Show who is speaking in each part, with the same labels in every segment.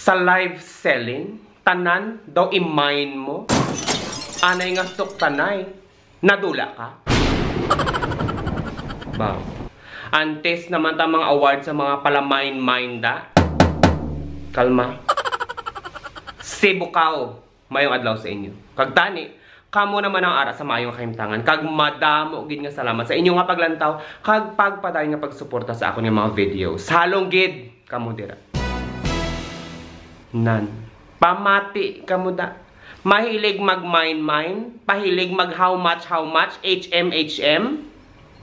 Speaker 1: Sa live selling, tanan daw i-mine mo. Anay nga suktanay, nadula ka. Wow. Antes naman ta mga award sa mga palamine-mine da. Kalma. Sibukao, mayong adlaw sa inyo. Kagtani, kamo naman ang ara sa mayong kahimtangan. Kag madamo gid nga salamat sa inyo nga paglantaw. Kag pagpadayon nga pagsuporta sa akong mga videos. Halong gid kamo dira. Nan. Pamati kamo da. Mahilig mag-mine-mine, pahilig mag how much, HM,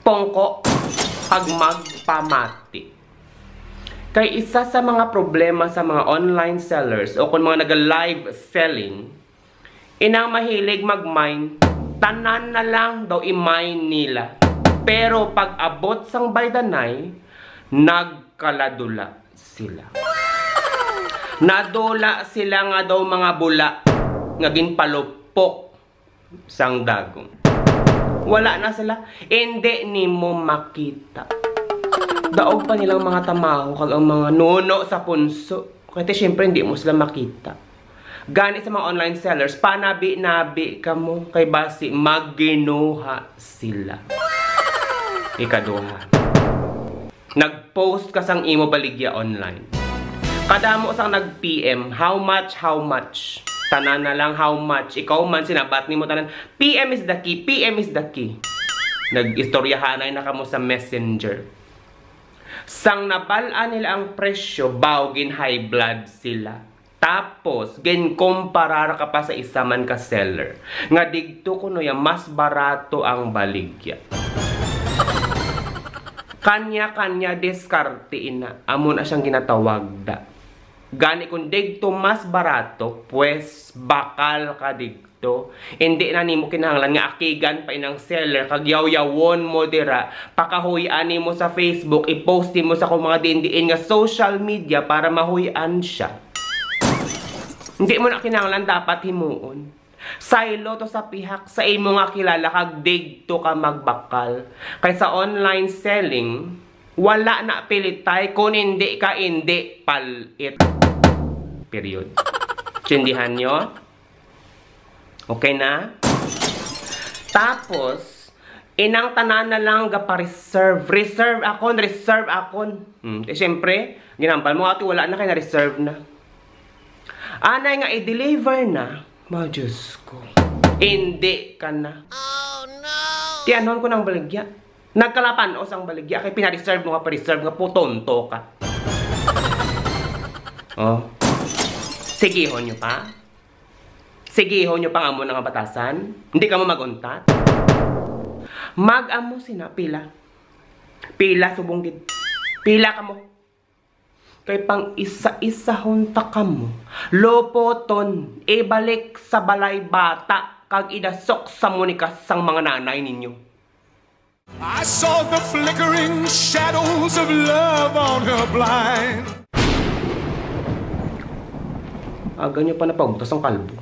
Speaker 1: pongko, kag magpamati. Kay isa sa mga problema sa mga online sellers o kung mga nag-live selling, inang mahilig mag-mine, tanan na lang daw i-mine nila. Pero pag abot sang baydanay, nagkaladula sila. Nadula sila nga daw mga bula, nga ginpalupok sang dagong. Wala na sila, hindi ni mo makita. Daog pa nilang mga tamaho kag ang mga nuno sa punso. Kaya syempre hindi mo sila makita. Gani sa mga online sellers, panabi-nabi ka mo kay basi magginuha sila. Ikaduha. Nag-post ka sang imo baligya online. Kadamo sang nag-PM, how much? Tanan na lang how much. Ikaw man sinabat ni mo tanan, PM is the key, PM is the key. Nag-istoryahanay na kamo sa messenger. Sang nabalaan nila ang presyo, bawgin high blood sila. Tapos, ginkomparar ka pa sa isa man ka seller. Nga digto kuno ya mas barato ang baligya. Kanya-kanya diskarte ina. Amo na siyang ginatawag da. Gani kung digto mas barato, pues bakal ka digto. Hindi na nimo kinahanglan nga akigan pa inang seller kag yaw-yawon mo dira, pakahuyan mo sa Facebook, i-post mo sa kung mga dindiin nga social media para mahuyan siya. Hindi mo na kinahanglan dapat himuon. Silo to sa pihak sa imo nga kilala kag digto ka magbakal. Kay sa online selling, wala na pilitay kung hindi ka hindi palit. Period. Tindihan nyo? Okay na? Tapos, inang tanan na lang gapa-reserve. Reserve akon. Siyempre, ginampal mo ati wala na kay na reserve na. Anay nga i-deliver na. Ma, Diyos ko. Hindi ka na. Oh, no! Tiyanon ko ng baligya. Nagkalapan o sang baligya. Kaya pinareserve mo ka pa-reserve nga po, tonto ka. Oh. Sigihon nyo pa? Sigihon nyo pa nga mo ng batasan? Hindi ka mo maguntat? Mag-amo sina, pila. Pila, subunggid. Pila ka mo. Kay pang isa-isa hunta ka mo. Lopoton, ibalik sa balay bata, kag idasok sa munikas sang mga nanay ninyo.
Speaker 2: I saw the flickering shadows of love on her blind.
Speaker 1: Aga nyo pa napagbutas ang kalbo.